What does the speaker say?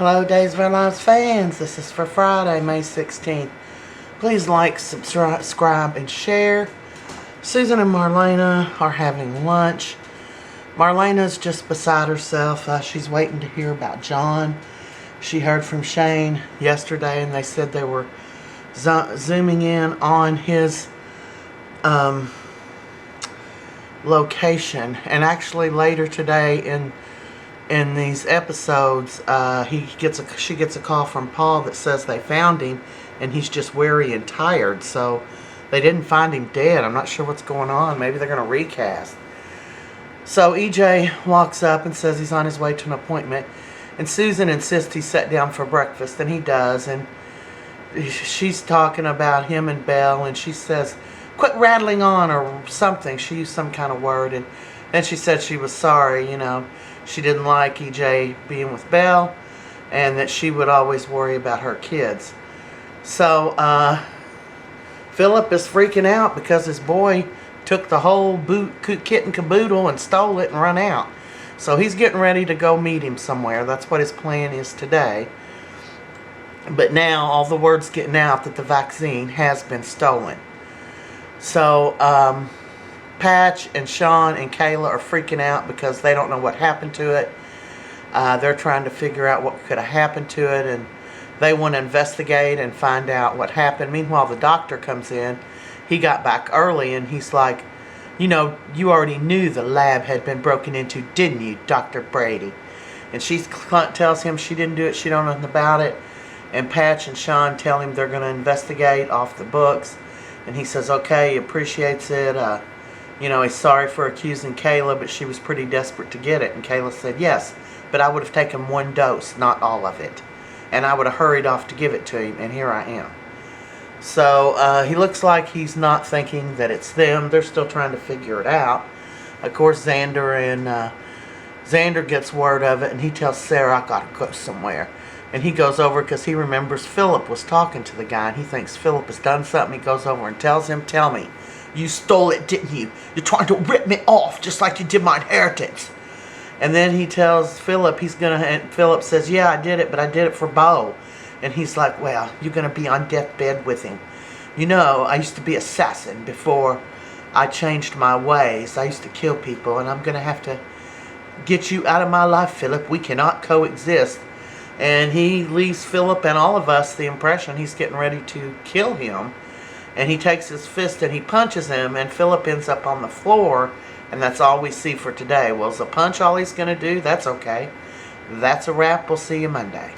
Hello, Days of Our Lives fans. This is for Friday, May 16th. Please like, subscribe, and share. Susan and Marlena are having lunch. Marlena's just beside herself. She's waiting to hear about John. She heard from Shane yesterday, and they said they were zooming in on his location. And actually later today in these episodes, she gets a call from Paul that says they found him and he's just weary and tired. So they didn't find him dead. I'm not sure what's going on. Maybe they're going to recast. So EJ walks up and says he's on his way to an appointment, and Susan insists he sat down for breakfast, and he does. And she's talking about him and Belle, and she says, "Quit rattling on," or something. She used some kind of word, and then she said she was sorry, she didn't like EJ being with Belle, and that she would always worry about her kids. So Phillip is freaking out because his boy took the whole kit and caboodle and stole it and run out. So he's getting ready to go meet him somewhere. That's what his plan is today. But now all the word's getting out that the vaccine has been stolen. So Patch and Sean and Kayla are freaking out because they don't know what happened to it. They're trying to figure out what could have happened to it, and they want to investigate and find out what happened. Meanwhile, the doctor comes in. He got back early, and he's like, you already knew the lab had been broken into, didn't you, Dr. Brady? And she tells him she didn't do it, she don't know nothing about it. And Patch and Sean tell him they're going to investigate off the books. And he says, okay, he appreciates it. He's sorry for accusing Kayla, but she was pretty desperate to get it. And Kayla said, yes, but I would have taken one dose, not all of it. And I would have hurried off to give it to him, and here I am. So he looks like he's not thinking that it's them. They're still trying to figure it out. Of course, Xander gets word of it, and he tells Sarah, I got to go somewhere. And he goes over because he remembers Phillip was talking to the guy, and he thinks Phillip has done something. He goes over and tells him, tell me, you stole it, didn't you? You're trying to rip me off just like you did my inheritance. And then he tells Phillip and Phillip says, yeah, I did it, but I did it for Bo. And he's like, well, you're going to be on deathbed with him. I used to be assassin before I changed my ways. I used to kill people, and I'm going to have to get you out of my life, Phillip. We cannot coexist. And he leaves Phillip and all of us the impression he's getting ready to kill him. And he takes his fist and he punches him, and Phillip ends up on the floor, and that's all we see for today. Well, is the punch all he's going to do? That's okay. That's a wrap. We'll see you Monday.